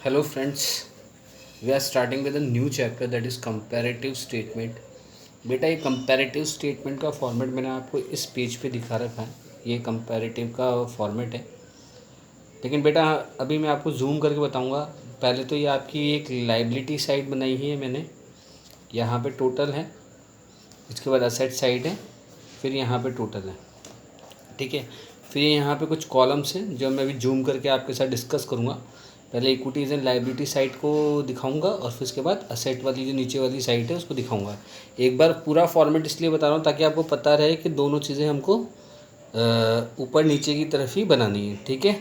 Hello friends, we are starting with a new chapter that is comparative statement. बेटा ये comparative statement का format मैंने आपको इस पेज पे दिखा रखा है। ये कंपैरेटिव का फॉर्मेट है, लेकिन बेटा अभी मैं आपको जूम करके बताऊंगा। पहले तो ये आपकी एक लाइबिलिटी साइड बनाई है मैंने, यहाँ पे टोटल है, इसके बाद असेट साइड है, फिर यहाँ पे टोटल है, ठीक है। फिर यहाँ पे कुछ कॉलम्स हैं जो मैं अभी जूम करके आपके साथ डिस्कस करूँगा। पहले इक्विटीज़ एंड लाइबिलिटी साइड को दिखाऊंगा और फिर उसके बाद असेट वाली जो नीचे वाली साइड है उसको दिखाऊंगा। एक बार पूरा फॉर्मेट इसलिए बता रहा हूँ ताकि आपको पता रहे कि दोनों चीज़ें हमको ऊपर नीचे की तरफ ही बनानी है, ठीक है।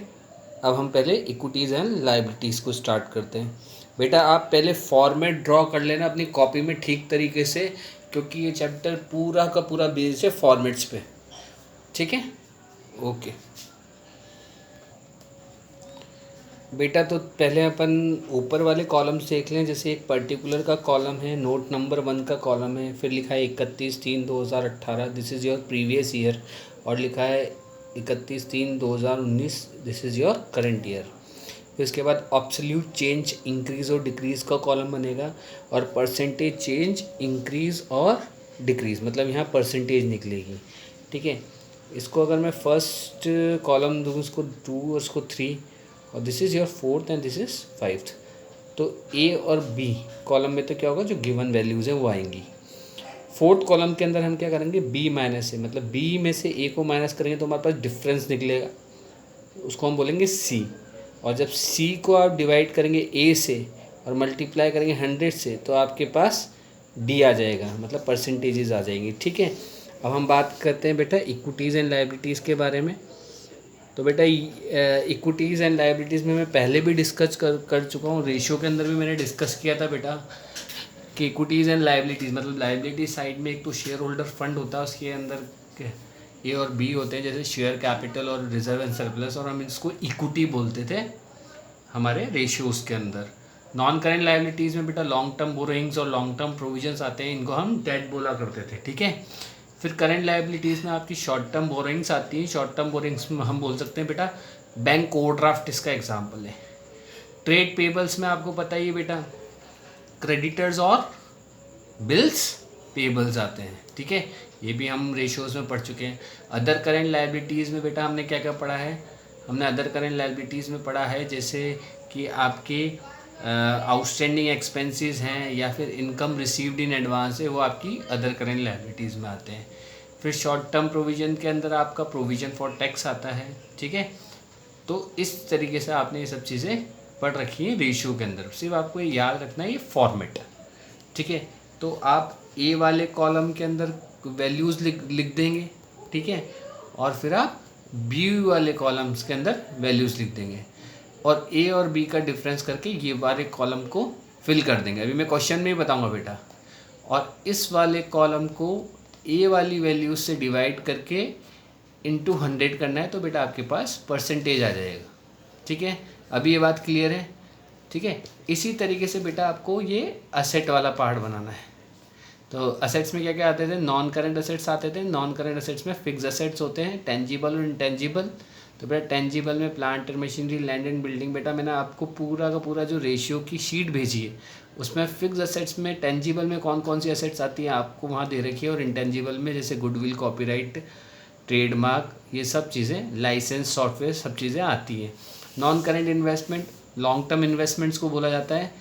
अब हम पहले इक्विटीज़ एंड लाइबिलिटीज़ को स्टार्ट करते हैं। बेटा आप पहले फॉर्मेट ड्रॉ कर लेना अपनी कॉपी में ठीक तरीके से, क्योंकि ये चैप्टर पूरा का पूरा बेस्ड है फॉर्मेट्स पे, ठीक है। ओके बेटा, तो पहले अपन ऊपर वाले कॉलम्स देख लें। जैसे एक पर्टिकुलर का कॉलम है, नोट नंबर 1 का कॉलम है, फिर लिखा है 31/3/2018, this is your previous year, और लिखा है 31/3/2019, this is your current year. फिर उसके बाद ऑब्सोल्यूट चेंज इंक्रीज़ और डिक्रीज़ का कॉलम बनेगा, और परसेंटेज चेंज इंक्रीज़ और डिक्रीज़, मतलब यहाँ परसेंटेज निकलेगी, ठीक है। इसको अगर मैं फर्स्ट कॉलम दूँ, उसको 2 और उसको 3, और this is your 4th and this is 5th, तो ए और बी कॉलम में तो क्या होगा, जो गिवन वैल्यूज़ हैं वो आएंगी। 4th कॉलम के अंदर हम क्या करेंगे, बी माइनस ए, मतलब बी में से ए को माइनस करेंगे तो हमारे पास डिफरेंस निकलेगा, उसको हम बोलेंगे सी। और जब सी को आप डिवाइड करेंगे ए से और मल्टीप्लाई करेंगे 100 से, तो आपके पास डी आ जाएगा, मतलब परसेंटेजेस आ जाएंगी, ठीक है। अब हम बात करते हैं बेटा इक्विटीज़ एंड लाइबिलिटीज़ के बारे में। तो बेटा इक्विटीज़ एंड लाइबिलिटीज़ में मैं पहले भी डिस्कस कर चुका हूँ, रेशियो के अंदर भी मैंने डिस्कस किया था बेटा कि इक्विटीज़ एंड लाइबिलिटीज़, मतलब लाइबिलिटी साइड में एक तो शेयर होल्डर फंड होता है, उसके अंदर ए और बी होते हैं, जैसे शेयर कैपिटल और रिजर्व एंड सरप्लस, और हम इसको इक्विटी बोलते थे हमारे रेशियोज़ के अंदर। नॉन करेंट लाइबिलिटीज़ में बेटा लॉन्ग टर्म बोरोइंग्स और लॉन्ग टर्म प्रोविजंस आते हैं, इनको हम डेट बोला करते थे, ठीक है। फिर करेंट लाइबिलिटीज़ में आपकी शॉर्ट टर्म बोरोइंग्स आती हैं। शॉर्ट टर्म बोरोइंग्स में हम बोल सकते हैं बेटा बैंक ओवरड्राफ्ट इसका एग्जाम्पल है। ट्रेड पेबल्स में आपको पता ही है बेटा क्रेडिटर्स और बिल्स पेबल्स आते हैं, ठीक है, ये भी हम रेशियोज़ में पढ़ चुके हैं। अदर करेंट लाइबिलिटीज़ में बेटा हमने क्या क्या पढ़ा है, हमने अदर करेंट लाइबिलिटीज़ में पढ़ा है जैसे कि आपके आउटस्टैंडिंग एक्सपेंसेस हैं या फिर इनकम रिसीव्ड इन एडवांस है, वो आपकी अदर करेंट लाइबिलिटीज़ में आते हैं। फिर शॉर्ट टर्म प्रोविज़न के अंदर आपका प्रोविज़न फॉर टैक्स आता है, ठीक है। तो इस तरीके से आपने ये सब चीज़ें पढ़ रखी हैं रेशियो के अंदर, सिर्फ आपको ये याद रखना है ये फॉर्मेट, ठीक है। तो आप ए वाले कॉलम के अंदर वैल्यूज़ लिख देंगे, ठीक है, और फिर आप बी वाले कॉलम्स के अंदर वैल्यूज़ लिख देंगे, और ए और बी का डिफरेंस करके ये वाले कॉलम को फिल कर देंगे। अभी मैं क्वेश्चन में ही बताऊंगा बेटा। और इस वाले कॉलम को ए वाली वैल्यूज से डिवाइड करके इंटू 100 करना है, तो बेटा आपके पास परसेंटेज आ जाएगा, ठीक है। अभी ये बात क्लियर है, ठीक है। इसी तरीके से बेटा आपको ये असेट वाला पार्ट बनाना है। तो असेट्स में क्या क्या आते थे, नॉन करेंट असेट्स आते थे। नॉन करेंट असेट्स में फिक्स असेट्स होते हैं, टेंजिबल और इंटेंजिबल। तो बेटा टेंजिबल में plant and machinery, land and building. बेटा मैंने आपको पूरा का पूरा जो रेशियो की शीट भेजी है उसमें फिक्स असेट्स में, टेंजिबल में कौन कौन सी असेट्स आती हैं आपको वहाँ दे रखी है, और इंटेंजिबल में जैसे गुडविल, कॉपीराइट, ट्रेडमार्क, ये सब चीज़ें, लाइसेंस, सॉफ्टवेयर, सब चीज़ें आती हैं। Non current investment long term investments को बोला जाता है,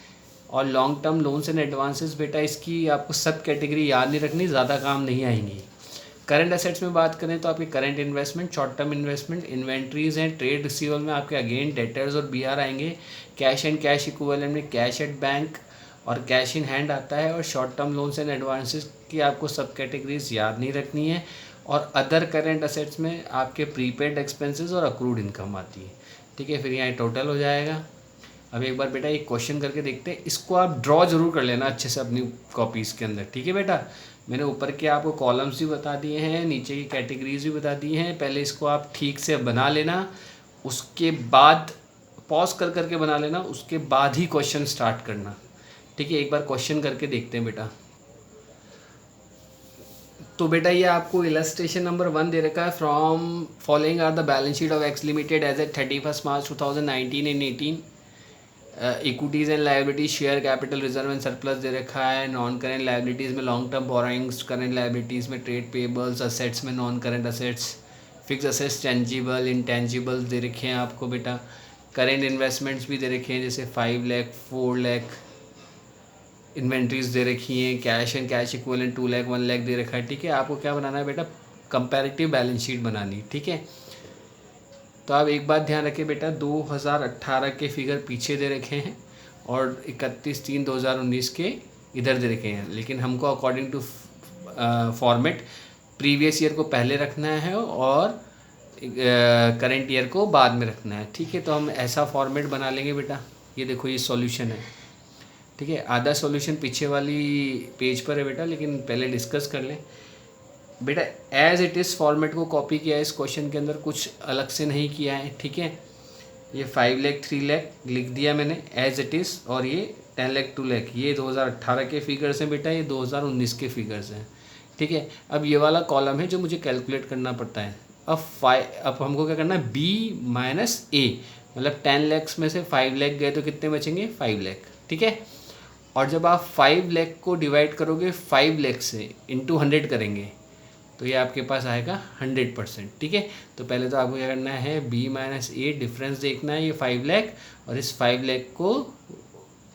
और long term loans and advances बेटा इसकी आपको सब कैटेगरी याद नहीं रखनी, ज़्यादा काम नहीं आएंगी। करंट एसेट्स में बात करें तो आपके current investment, short term investment, inventories हैं, ट्रेड रिसीवल में आपके अगेन डेटर्स और बीआर आएंगे। कैश एंड कैश इक्विवेलेंट में कैश एट बैंक और कैश इन हैंड आता है, और short term loans and advances की आपको सब कैटेगरीज याद नहीं रखनी है। और अदर करेंट असेट्स में आपके प्रीपेड एक्सपेंसेस और अक्रूड इनकम आती है, ठीक है। फिर यहाँ टोटल हो जाएगा। अब एक बार बेटा एक क्वेश्चन करके देखते हैं, इसको आप ड्रॉ जरूर कर लेना अच्छे से अपनी कॉपीज़ के अंदर, ठीक है बेटा। मैंने ऊपर के आपको कॉलम्स भी बता दिए हैं, नीचे की कैटेगरीज भी बता दी हैं, पहले इसको आप ठीक से बना लेना, उसके बाद पॉज कर करके बना लेना, उसके बाद ही क्वेश्चन स्टार्ट करना, ठीक है। एक बार क्वेश्चन करके देखते हैं बेटा। तो बेटा ये आपको इलस्ट्रेशन नंबर 1 दे रखा है, from following are the balance sheet of X limited as at 31 March 2019 and 18 equities and liabilities, share capital, reserve and surplus दे रखा है। नॉन करेंट लाइबिलिटीज़ में long term borrowings, current liabilities में trade payables, assets में non current assets, fix assets, tangible, intangibles दे रखे हैं आपको बेटा। करेंट इन्वेस्टमेंट्स भी दे रखे हैं, जैसे 5 लाख, 4 लाख इन्वेंट्रीज दे रखी हैं। Cash and cash equivalent 2 lakh, 1 lakh दे रखा है। ठीक है, आपको क्या बनाना है बेटा, कंपैरेटिव बैलेंस शीट बनानी। ठीक है, तो आप एक बात ध्यान रखें बेटा, 2018 के फिगर पीछे दे रखे हैं और 31/3/2019 के इधर दे रखे हैं, लेकिन हमको according to format previous year को पहले रखना है और करंट ईयर को बाद में रखना है। ठीक है, तो हम ऐसा फॉर्मेट बना लेंगे बेटा। ये देखो, ये सॉल्यूशन है। ठीक है, आधा सॉल्यूशन पीछे वाली पेज पर है बेटा, लेकिन पहले डिस्कस कर लें बेटा। एज इट इज़ फॉर्मेट को कॉपी किया है इस क्वेश्चन के अंदर, कुछ अलग से नहीं किया है। ठीक है, ये 5 लाख 3 लाख लिख दिया मैंने एज इट इज़, और ये 10 लाख 2 लाख ये 2018 के फिगर्स हैं बेटा, ये 2019 के फिगर्स हैं। ठीक है, अब ये वाला कॉलम है जो मुझे कैलकुलेट करना पड़ता है। अब हमको क्या करना है, बी माइनस ए, मतलब 10 लैक्स में से 5 लाख गए तो कितने बचेंगे, 5 लाख। ठीक है, और जब आप 5 लाख को डिवाइड करोगे 5 लाख से इंटू 100 करेंगे तो ये आपके पास आएगा 100%। ठीक है, तो पहले तो आपको क्या करना है, b माइनस ए डिफरेंस देखना है, ये 5 लाख और इस 5 लाख को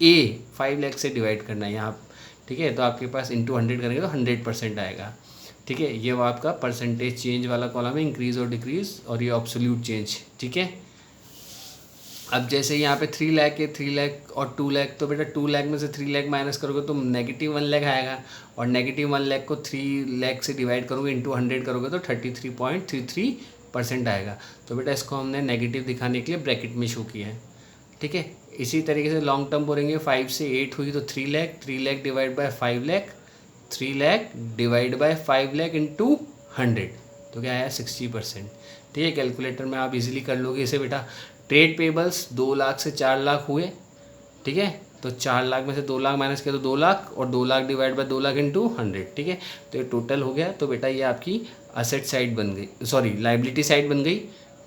5 लाख से डिवाइड करना है यहाँ। ठीक है, तो आपके पास इंटू 100 करेंगे तो 100% आएगा। ठीक है, ये वो आपका परसेंटेज चेंज वाला कॉलम है, इंक्रीज और डिक्रीज, और ये एब्सोल्यूट चेंज। ठीक है, अब जैसे यहाँ पे 3 लाख है, 3 लाख और 2 लाख, तो बेटा 2 लाख में से 3 लाख माइनस करोगे तो -1 लाख आएगा, और -1 लाख को 3 लाख से डिवाइड करोगे इंटू 100 करोगे तो 33.33% आएगा। तो बेटा इसको हमने नेगेटिव दिखाने के लिए ब्रैकेट में शो किया है। ठीक है, इसी तरीके से लॉन्ग टर्म बोलेंगे, 5 से 8 हुई तो 3 lakh, 3 lakh divide by 5 lakh, 3 lakh divide by 5 lakh into 100, तो क्या आया 60%। ठीक है, कैलकुलेटर में आप इजीली कर लोगे इसे बेटा। ट्रेड पेबल्स 2 लाख से 4 लाख हुए। ठीक है, तो 4 लाख में से 2 लाख माइनस किया तो 2 लाख, और 2 lakh divide by 2 lakh into 100। ठीक है, तो ये टोटल हो गया। तो बेटा ये आपकी असेट साइड बन गई, सॉरी लाइबिलिटी साइड बन गई।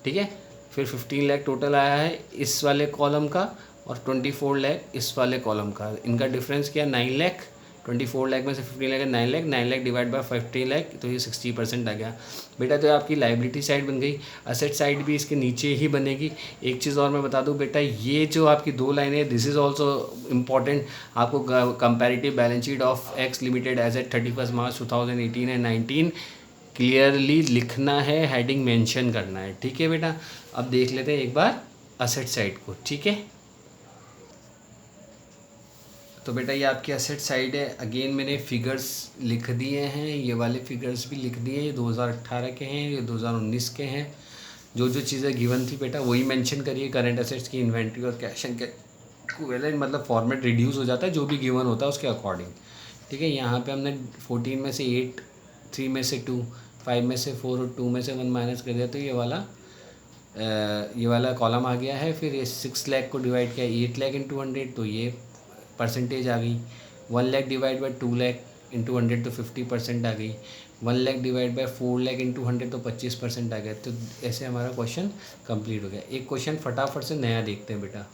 ठीक है, फिर 15 लाख टोटल आया है इस वाले कॉलम का, और 24 लाख इस वाले कॉलम का। इनका डिफरेंस क्या, 9 लाख। 24 लाख में से 15 लाख 9 लाख, 9 लाख डिवाइड बाय 15 लाख, तो ये 60% आ गया बेटा। तो आपकी लाइबिलिटी साइड बन गई। असेट साइड भी इसके नीचे ही बनेगी। एक चीज़ और मैं बता दूं बेटा, ये जो आपकी 2 लाइनें, दिस इज़ ऑल्सो इम्पॉर्टेंट। आपको comparative balance sheet of X limited as at 31 March 2018 and 19 clearly लिखना है, हेडिंग मेंशन करना है। ठीक है बेटा, अब देख लेते हैं एक बार असेट साइड को। ठीक है, तो बेटा ये आपकी असेट साइड है। अगेन मैंने फिगर्स लिख दिए हैं, ये वाले फिगर्स भी लिख दिए। ये 2018 के हैं, ये 2019 के हैं। जो जो चीज़ें गिवन थी बेटा वही मेंशन करिए। करंट असेट्स की इन्वेंट्री और कैश एंड इक्विवेलेंट, मतलब फॉर्मेट रिड्यूस हो जाता है जो भी गिवन होता है उसके अकॉर्डिंग। ठीक है, यहाँ पे हमने 14 में से 8, 3 में से 2, 5 में से 4 और 2 में से 1 माइनस कर दिया, तो ये वाला कॉलम आ गया है। फिर ये 6 लाख को डिवाइड किया 8 लाख इंटू 100, तो ये परसेंटेज आ गई। 1 lakh divide by 2 lakh into 100 तो 50% आ गई। 1 lakh divide by 4 lakh into 100 तो 25% आ गया। तो ऐसे हमारा क्वेश्चन कंप्लीट हो गया। एक क्वेश्चन फटाफट से नया देखते हैं बेटा।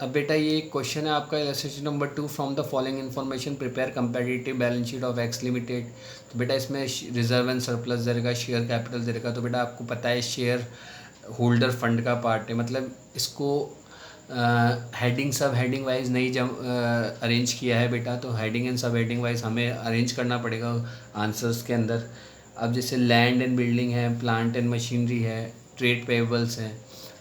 अब बेटा ये क्वेश्चन है आपका, illustration number 2, from the following information prepare comparative balance sheet of X limited. तो बेटा इसमें रिजर्व एंड सरप्लस देगा, शेयर कैपिटल देगा। तो बेटा आपको पता है शेयर होल्डर फंड का पार्ट है, मतलब इसको हेडिंग सब हेडिंग वाइज नहीं अरेंज किया है बेटा, तो हेडिंग एंड सब हेडिंग वाइज हमें अरेंज करना पड़ेगा आंसर्स के अंदर। अब जैसे लैंड एंड बिल्डिंग है, प्लांट एंड मशीनरी है, ट्रेड पेबल्स हैं,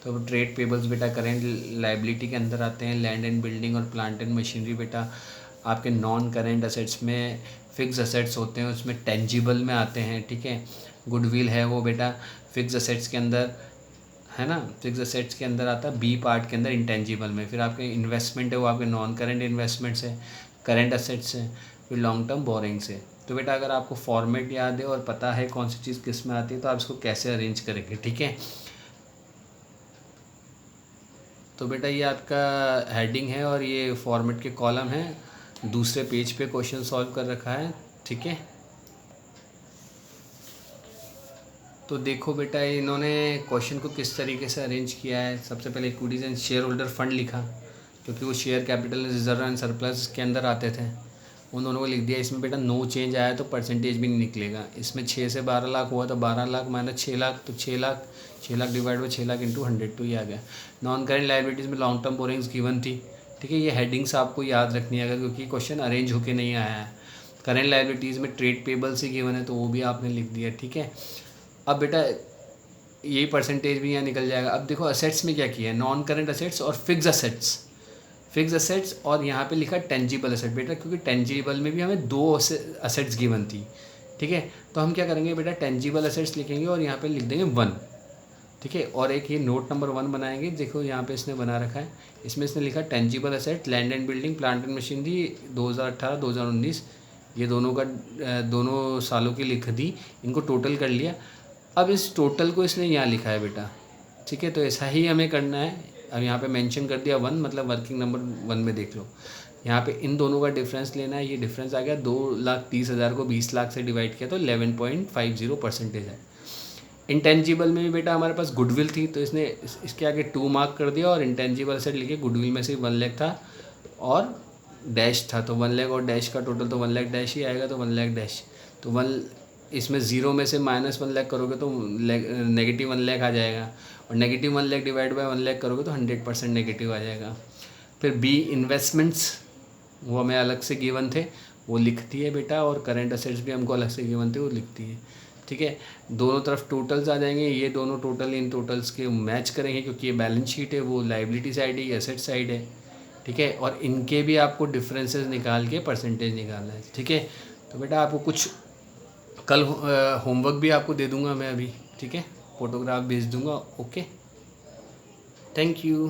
तो ट्रेड पेबल्स बेटा करेंट लाइबिलिटी के अंदर आते हैं। लैंड एंड बिल्डिंग और प्लांट एंड मशीनरी बेटा आपके नॉन करेंट असेट्स में फिक्स असेट्स होते हैं, उसमें टेंजिबल में आते हैं। ठीक है, गुडविल है वो बेटा फिक्स असेट्स के अंदर है ना, फिक्स असेट्स के अंदर आता है। बी पार्ट के अंदर इंटेंजिबल में। फिर आपके इन्वेस्टमेंट है वो आपके नॉन करेंट इन्वेस्टमेंट्स है, करेंट असेट्स है, फिर लॉन्ग टर्म बोरिंग्स है। तो बेटा अगर आपको फॉर्मेट याद है और पता है कौन सी चीज़ किस में आती है तो आप इसको कैसे अरेंज करेंगे। ठीक है, तो बेटा ये आपका हेडिंग है और ये फॉर्मेट के कॉलम है। दूसरे पेज पे क्वेश्चन सॉल्व कर रखा है। ठीक है, तो देखो बेटा इन्होंने क्वेश्चन को किस तरीके से अरेंज किया है। सबसे पहले equities and share holder fund लिखा, क्योंकि वो share capital reserve and surplus के अंदर आते थे, उन दोनों को लिख दिया। इसमें बेटा नो चेंज आया तो परसेंटेज भी नहीं निकलेगा। इसमें 6 से 12 लाख हुआ तो 12 लाख माइनस 6 लाख, तो 6 lakh divide by 6 lakh into 100 तो ये आ गया। नॉन करेंट लायबिलिटीज़ में लॉन्ग टर्म बोरिंग्स गिवन थी, ठीक है। ये हेडिंग्स आपको याद रखनी है क्योंकि क्वेश्चन अरेंज होके नहीं आया है। करेंट लायबिलिटीज़ में ट्रेड पेबल से गिवन है तो वो भी आपने लिख दिया, ठीक है। अब बेटा यही परसेंटेज भी यहाँ निकल जाएगा। अब देखो असेट्स में क्या किया है, नॉन करेंट असेट्स और फिक्स असेट्स और यहाँ पे लिखा टेंजिबल असेट बेटा, क्योंकि टेंजिबल में भी हमें 2 असेट्स गिवन थी, ठीक है। तो हम क्या करेंगे बेटा, टेंजिबल असेट्स लिखेंगे और यहाँ पे लिख देंगे 1, ठीक है। और एक ये नोट नंबर 1 बनाएंगे। देखो यहाँ पे इसने बना रखा है, इसमें इसने लिखा tangible asset land and building plant and machinery 2018-2019, ये दोनों सालों की लिख दी, इनको टोटल कर लिया। अब इस टोटल को इसने यहाँ लिखा है बेटा, ठीक है। तो ऐसा ही हमें करना है। अब यहाँ पे मेंशन कर दिया 1, मतलब वर्किंग नंबर 1 में देख लो, यहाँ पे इन दोनों का डिफरेंस लेना है। ये डिफरेंस आ गया 2,30,000 को 20 लाख से डिवाइड किया तो 11.50% है। इंटेंजिबल में भी बेटा हमारे पास गुडविल थी, तो इसने इसके आगे 2 मार्क कर दिया और इंटेंजिबल सेट लिखे। गुडविल में से 1 लाख था और डैश था, तो 1 लाख और डैश का टोटल तो 1 लाख डैश ही आएगा, तो 1 लाख डैश। तो 1 इसमें 0 में से -1 लाख करोगे तो नेगेटिव 1 लाख आ जाएगा, और negative 1 lakh divide by 1 lakh करोगे तो 100% नेगेटिव आ जाएगा। फिर बी इन्वेस्टमेंट्स, वो हमें अलग से गिवन थे, वो लिखती है बेटा, और करंट असेट्स भी हमको अलग से गिवन थे, वो लिखती है, ठीक है। दोनों तरफ टोटल्स आ जाएंगे, ये दोनों टोटल इन टोटल्स के मैच करेंगे, क्योंकि ये बैलेंस शीट है, वो लाइबिलिटी साइड है, ये एसेट साइड है, ठीक है। और इनके भी आपको डिफरेंसेस निकाल के परसेंटेज निकालना है, ठीक है। तो बेटा आपको कुछ कल होमवर्क भी आपको दे दूंगा मैं अभी, ठीक है, फ़ोटोग्राफ भेज दूंगा। Okay, thank you.